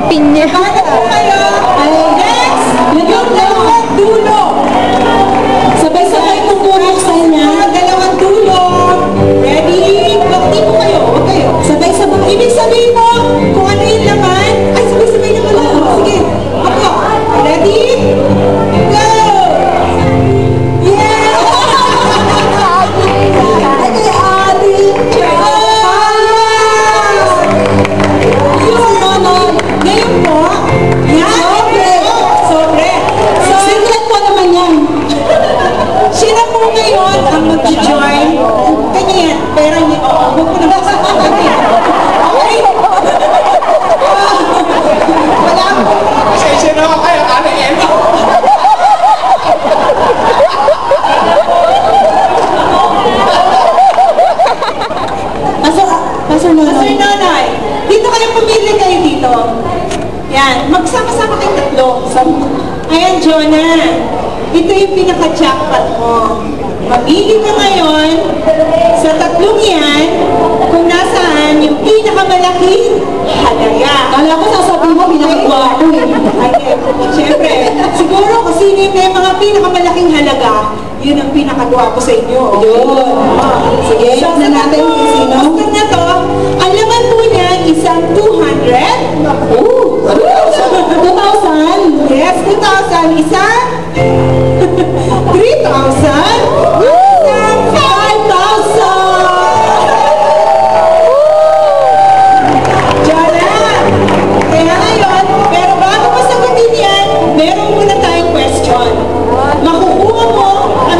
Ping niya. Bakit po kayo? Next! Yung dalawang dulo. Sabay-sabay kong kunin sa inyo. Dalawang dulo. Ready? Bakti po kayo. Huwag kayo. Sabay-sabay. Ibig sabihin mo kung ano yung laman. Ay, sabay-sabay na pala. Sige. Ako. Ready? Go! Yeah! Ngayon po, yan. Sobre. Secret po naman yan. Sino po ngayon ang mag-join? Kanya yan. Pero hindi. Huwag po naman sa okay? Wala po. Pasensya na ako kayo. Ano yan? Pastor Nonoy. Dito kayo pumili kayo dito. Yan. Magsama-sama kayong tatlo. Ayan, Jonah. Ito yung pinaka-jackpot mo. Mamili ka ngayon sa tatlong yan kung nasaan yung pinakamalaking halaga. Kala ko sasabihin mo, pinakagwapo eh. Ay, siyempre. Siguro kung sino yung may mga pinakamalaking halaga, yun ang pinakagwapo sa inyo. Yun. Sige, so, na natin kung sino. Basta na to, ang laman po niyan, isang 200. 2,000. Yes, 2,000. Isang 3,000. Isang 5,000. Jonah. Kaya ngayon, pero bago pa sagutin yan, meron muna tayong question. Makukuha mo ang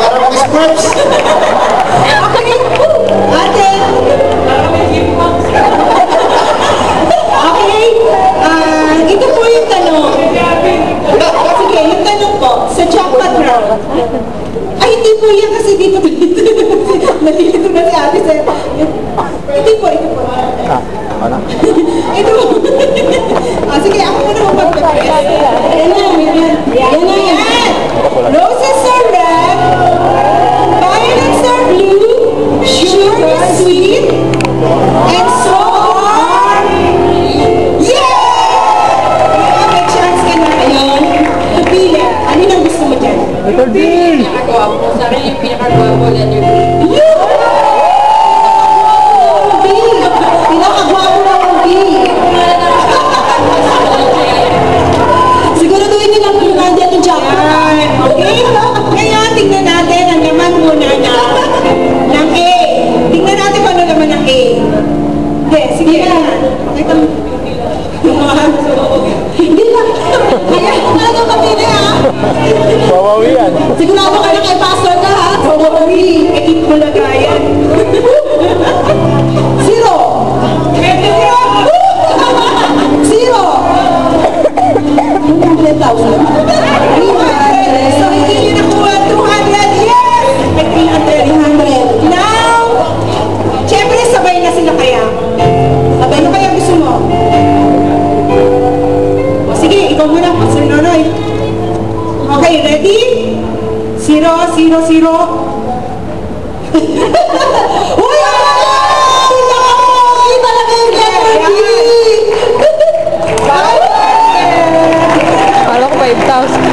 Para mga sports. Okay. Ate. Okay. Ito po yung tanong. Sige, yung tanong po, sa jackpot round. Ay, hindi po yan kasi dito. Nalilito na si ate sa... Hindi po, ito po. Ano? Ito po. Sige, ako muna mag-press. Yan na, yan na, yan. Roses are red. Violets are blue. Sugar is sweet. And so are... Yeah! May chance ka na ngayon. Pili. Ano ang gusto mo dyan? Ito din! Pinakagwapo. Sarili yung pinakagwapo na yun. Pinakagwapo na ang siguraduhin nyo lang kung nandiyan yung jackpot. Okay? Ngayon, tingnan natin ang laman muna ng A. Tingnan natin kung ano laman ng A. Hindi, sige na. Pakita mo. Hindi lang. Kaya, ano kapili ha? Wawawi yan. Sigurado ka na kay Pastor ka ha? Wawawi. Ekip mo lagayan. Zero. Zero. 200,000. 300. So, hindi nyo nakuha 200. Yes! 300. Now, syempre sabay na sila kaya. Sabay na kaya gusto mo? O sige, ikaw muna, Pastor Nonoy. Okay, ready? 0, 0, 0. Uy! Ay! Talaga yung energy! Kala ko 5,000.